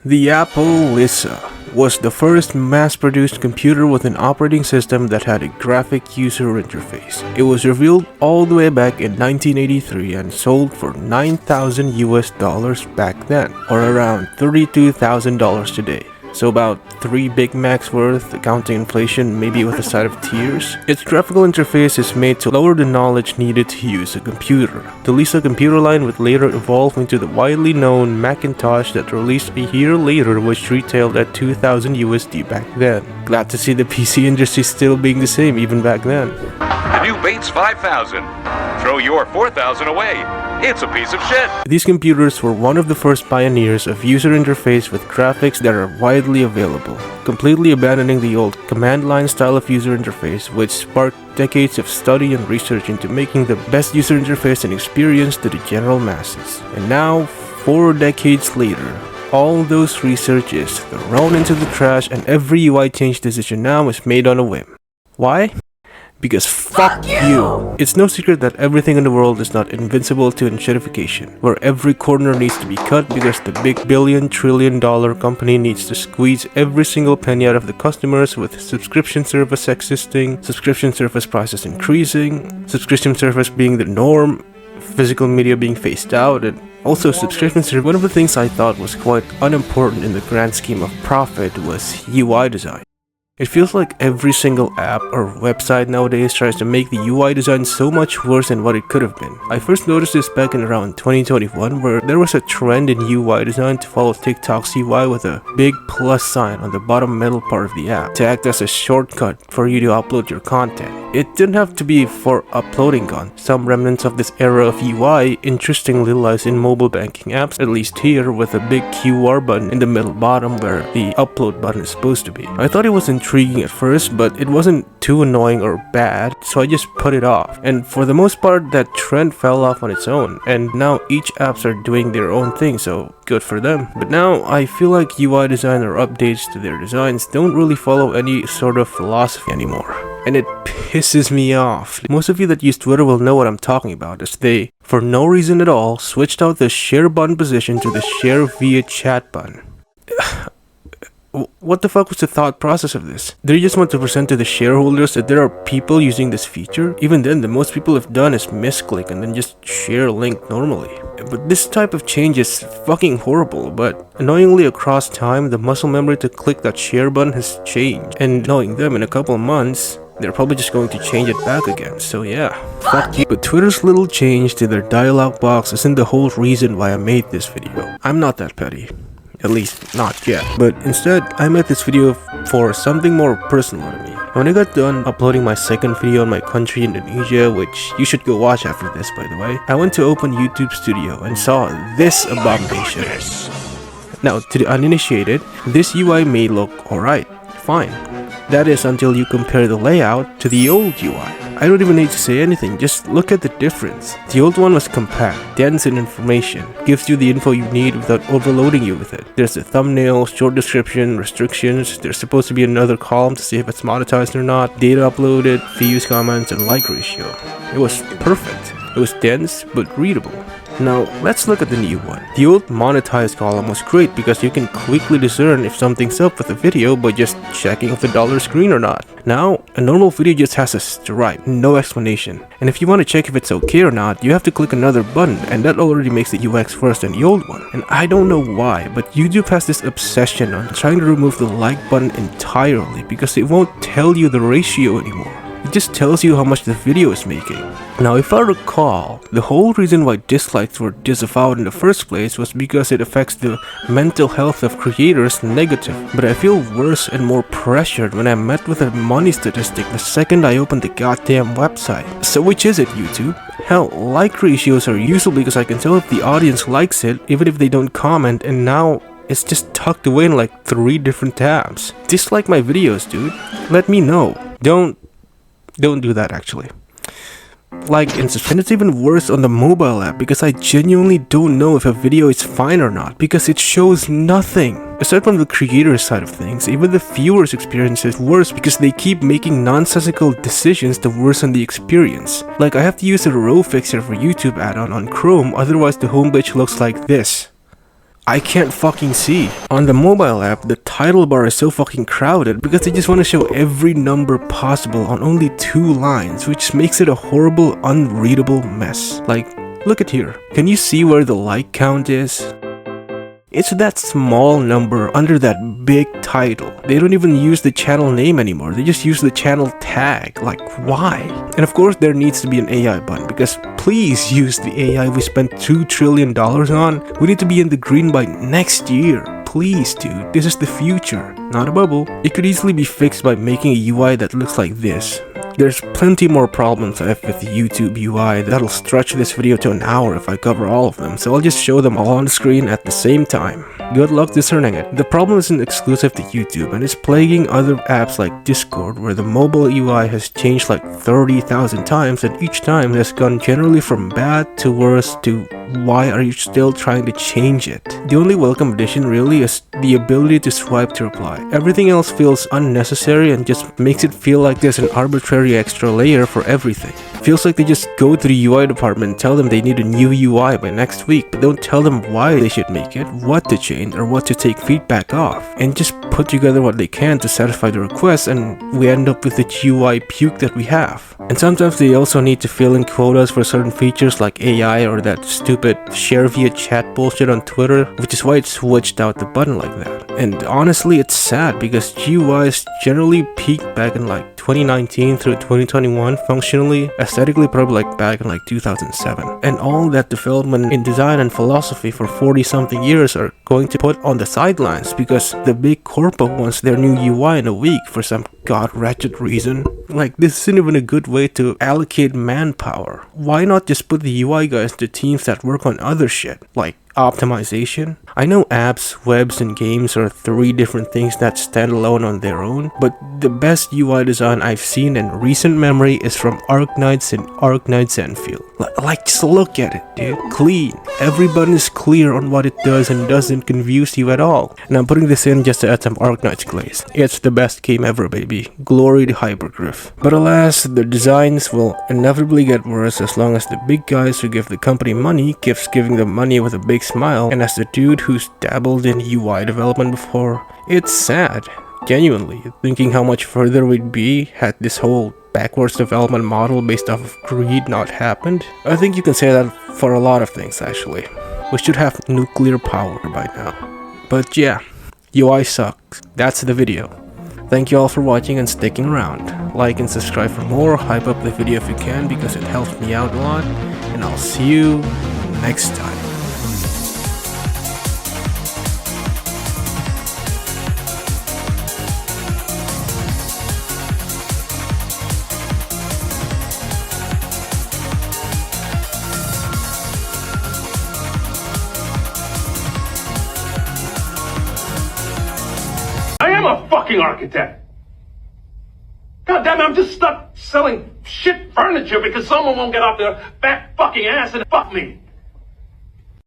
The Apple Lisa was the first mass-produced computer with an operating system that had a graphic user interface. It was revealed all the way back in 1983 and sold for $9,000 back then, or around $32,000 today. So about 3 Big Macs worth, accounting inflation, maybe with a side of tears. Its graphical interface is made to lower the knowledge needed to use a computer. The Lisa computer line would later evolve into the widely known Macintosh that released a year later, which retailed at $2,000 USD back then. Glad to see the PC industry still being the same even back then. The new Bates 5000. Throw your 4000 away. It's a piece of shit. These computers were one of the first pioneers of user interface with graphics that are widely available, completely abandoning the old command line style of user interface, which sparked decades of study and research into making the best user interface and experience to the general masses. And now, 4 decades later, all those research is thrown into the trash and every UI change decision now is made on a whim. Why? Because fuck you! It's no secret that everything in the world is not invincible to enshittification, where every corner needs to be cut because the big billion-trillion-dollar company needs to squeeze every single penny out of the customers, with subscription service existing, subscription service prices increasing, subscription service being the norm, physical media being phased out, and also subscription service. One of the things I thought was quite unimportant in the grand scheme of profit was UI design. It feels like every single app or website nowadays tries to make the UI design so much worse than what it could have been. I first noticed this back in around 2021, where there was a trend in UI design to follow TikTok's UI with a big plus sign on the bottom middle part of the app to act as a shortcut for you to upload your content. It didn't have to be for uploading content. Some remnants of this era of UI interestingly lies in mobile banking apps, at least here, with a big QR button in the middle bottom where the upload button is supposed to be. I thought it was intriguing at first, but it wasn't too annoying or bad, so I just put it off. And for the most part, that trend fell off on its own, and now each apps are doing their own thing, so good for them. But now I feel like UI design or updates to their designs don't really follow any sort of philosophy anymore. And it pisses me off. Most of you that use Twitter will know what I'm talking about, as they, for no reason at all, switched out the share button position to the share via chat button. What the fuck was the thought process of this? Did you just want to present to the shareholders that there are people using this feature? Even then, the most people have done is misclick and then just share link normally. But this type of change is fucking horrible, but annoyingly across time, the muscle memory to click that share button has changed. And knowing them, in a couple of months, they're probably just going to change it back again, so yeah, fuck you. But Twitter's little change to their dialog box isn't the whole reason why I made this video. I'm not that petty. At least, not yet. But instead, I made this video for something more personal to me. When I got done uploading my second video on my country, Indonesia, which you should go watch after this by the way, I went to open YouTube Studio and saw this abomination. Now, to the uninitiated, this UI may look alright, fine. That is until you compare the layout to the old UI. I don't even need to say anything, just look at the difference. The old one was compact, dense in information, gives you the info you need without overloading you with it. There's a thumbnail, short description, restrictions, there's supposed to be another column to see if it's monetized or not, data uploaded, views, comments, and like ratio. It was perfect. It was dense, but readable. Now, let's look at the new one. The old monetized column was great because you can quickly discern if something's up with a video by just checking if the dollar's green or not. Now, a normal video just has a stripe, no explanation. And if you want to check if it's okay or not, you have to click another button, and that already makes the UX worse than the old one. And I don't know why, but YouTube has this obsession on trying to remove the like button entirely because it won't tell you the ratio anymore. It just tells you how much the video is making. Now, if I recall, the whole reason why dislikes were disavowed in the first place was because it affects the mental health of creators negative. But I feel worse and more pressured when I'm met with a money statistic the second I open the goddamn website. So which is it, YouTube? Hell, like ratios are useful because I can tell if the audience likes it even if they don't comment, and now it's just tucked away in like 3 different tabs. Dislike my videos, dude. Let me know. Don't do that actually. Like, and it's even worse on the mobile app because I genuinely don't know if a video is fine or not because it shows nothing. Aside from the creator's side of things, even the viewer's experience is worse because they keep making nonsensical decisions to worsen the experience. Like, I have to use a row fixer for YouTube add-on on Chrome, otherwise the homepage looks like this. I can't fucking see. On the mobile app, the title bar is so fucking crowded because they just want to show every number possible on only 2 lines, which makes it a horrible, unreadable mess. Like, look at here. Can you see where the like count is? It's that small number under that big title. They don't even use the channel name anymore. They just use the channel tag. Like, why? And of course, there needs to be an AI button because please use the AI we spent $2 trillion on. We need to be in the green by next year. Please, dude. This is the future, not a bubble. It could easily be fixed by making a UI that looks like this. There's plenty more problems I have with YouTube UI that'll stretch this video to an hour if I cover all of them, so I'll just show them all on the screen at the same time. Good luck discerning it. The problem isn't exclusive to YouTube and is plaguing other apps like Discord, where the mobile UI has changed like 30,000 times and each time has gone generally from bad to worse to why are you still trying to change it? The only welcome addition really is the ability to swipe to reply. Everything else feels unnecessary and just makes it feel like there's an arbitrary extra layer for everything. Feels like they just go to the UI department and tell them they need a new UI by next week, but don't tell them why they should make it, what to change, or what to take feedback off, and just put together what they can to satisfy the request, and we end up with the UI puke that we have. And sometimes they also need to fill in quotas for certain features like AI or that stupid share via chat bullshit on Twitter, which is why it switched out the button like that. And honestly, it's sad because GUIs generally peaked back in like 2019 through 2021 functionally, aesthetically probably like back in like 2007. And all that development in design and philosophy for 40 something years are going to put on the sidelines because the big corpo wants their new UI in a week for some god-wretched reason. Like, this isn't even a good way to allocate manpower. Why not just put the UI guys into teams that work on other shit, like optimization? I know apps, webs, and games are 3 different things that stand alone on their own, but the best UI design I've seen in recent memory is from Arknights and Arknights Enfield. Like, just look at it, dude. Clean. Every button is clear on what it does and doesn't confuse you at all. And I'm putting this in just to add some Arknights glaze. It's the best game ever, baby. Glory to Hypergriff. But alas, the designs will inevitably get worse as long as the big guys who give the company money keeps giving them money with a big smile, and as the dude who's dabbled in UI development before, it's sad. Genuinely, thinking how much further we'd be had this whole backwards development model based off of greed not happened. I think you can say that for a lot of things actually. We should have nuclear power by now. But yeah, UI sucks. That's the video. Thank you all for watching and sticking around. Like and subscribe for more, hype up the video if you can because it helps me out a lot, and I'll see you next time. I am a fucking architect. God damn it, I'm just stuck selling shit furniture because someone won't get off their fat fucking ass and fuck me.